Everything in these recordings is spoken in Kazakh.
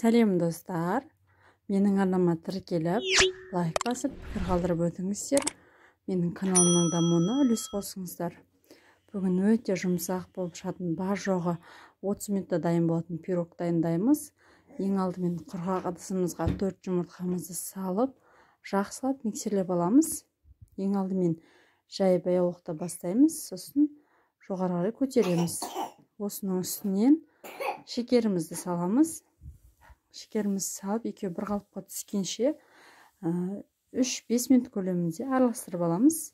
Сәлем достар, менің арнама тіркеліп, лайк басып, пікір қалдырып өтіңіздер. Менің каналымның дамуына үлес қосыңыздар. Бүгін өте жұмсақ болып шығатын, бар жоғы 30 минутта дайын болатын пирог дайындаймыз. Ең алдымен құрғақ ыдысымызға 4 жұмыртқамызды салып, жақсылап миксерлеп аламыз. Ең алдымен жай баяулықта бастаймыз, сосын жоғары қарай көтереміз. Осының үстінен шекерімізді саламыз. Шекерімізді салып, екеуі бір қалыпқа түскенше 3-5 минут көлемінде араластырып аламыз.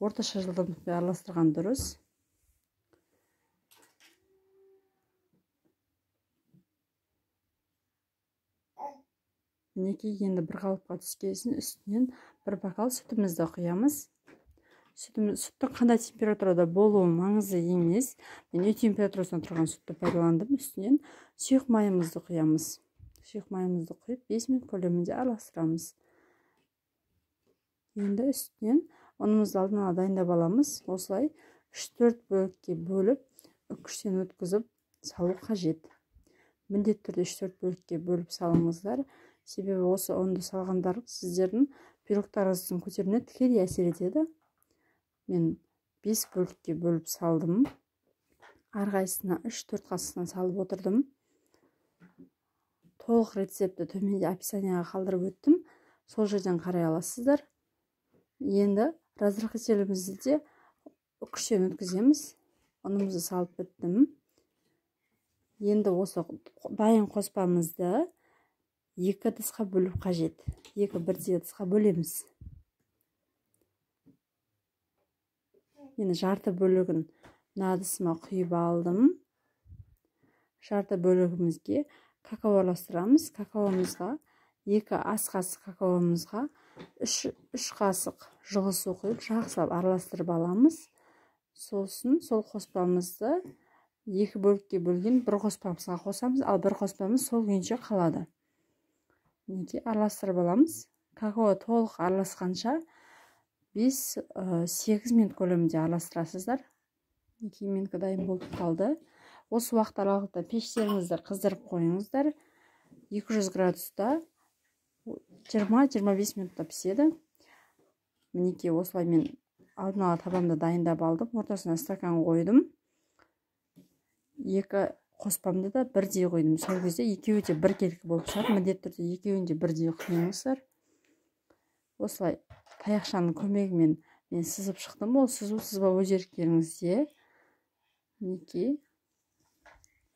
Орташа жылдамдықпен араластырған дұрыс. Мінекей, енді бір қалыпқа түскесін үстінен бір бокал сүтімізді құямыз. Сүттің қандай температурада болуы маңызды емес. Мен үй температурасында тұрған сүтті пайдаландым. Үстінен сұйық майымызды құямыз. Сұйық майымызды құйып 5 минут көлемінде араластырамыз. Енді үстінен ұнымызды алдын ала дайындап аламыз. Осылай 3-4 бөлікке бөліп, үккіштен өткізіп салу қажет. Міндетті түрде 3-4 бөлікке бөліп салыңыздар. Себебі осы ұнды салғандар сіздердің пирогтарыңыздың көтеруіне тікелей әсер етеді. Мен 5 бөлікке бөліп салдым. Әрқайсысына 3-4 қасықтан салып отырдым. Толық рецепті төменде описанияға қалдырып өттім. Сол жерден қарай аласыздар. Енді разрыхлителімізді де үккіштен өткіземіз. Ұнымызды салып біттім. Енді осы дайын қоспамызды 2 ыдысқа бөліп қажет. 2 бірдей ыдысқа бөлеміз. Енді жарты бөлігін ыдысыма құйып алдым. Жарты бөлігімізге какао араластырамыз. Какаомызға 2 ас қасық какаомызға 3 қасық жылы су құйып жақсылап араластырып аламыз. Сосын сол қоспамызды 2 бөлікке бөлген бір қоспамызға қосамыз, ал бір қоспамыз сол күйінше қалады. Мінекей, араластырып аламыз. Какао толық араласқанша 5-8 минут көлемінде араластырасыздар. Мінекей, менікі дайын болып қалды. Осы уақыт аралығында пештеріңізді қыздырып қойыңыздар. 200 градуста 20-25 минутта піседі. Мінекей, осылай мен алдын ала табамды дайындап алдым. Ортасына стакан қойдым. 2 қоспамды да бірдей қойдым. Сол кезде екеуі де біркелкі болып шығады. Міндетті түрде екеуін де бірдей құйыңыздар. Осылай таяқшаның көмегімен мен сызып шықтым. Ол сызу сызбау өз еріктеріңізде. Мінекей.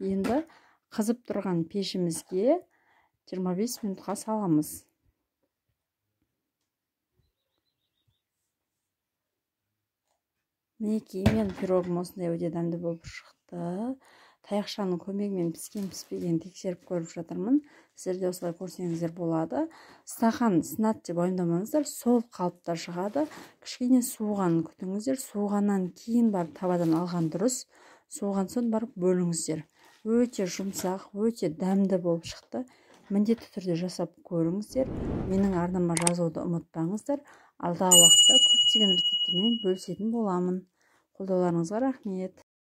Енді қызып тұрған пешімізге 25 минутқа саламыз. Мінекей, мен пирогым осындай өте дәмді болып шықты. Таяқшаның көмегімен піскен-піспеген тексеріп көріп жатырмын. Сіздерде осылай көрсеңіздер болады. Стақан сынады деп уайымдамаңыздар, сол қалыпта шығады. Кішкене суығанын күтіңіздер. Суығаннан кейін барып табадан алған дұрыс. Суыған соң барып бөліңіздер. Өте жұмсақ, өте дәмді болып шықты. Міндетті түрде жасап көріңіздер. Менің арнама жазуды ұмытпаңыздар. Алдағы уақытта көптеген рецептермен бөлісетін боламын. Қолдауларыңызға рахмет.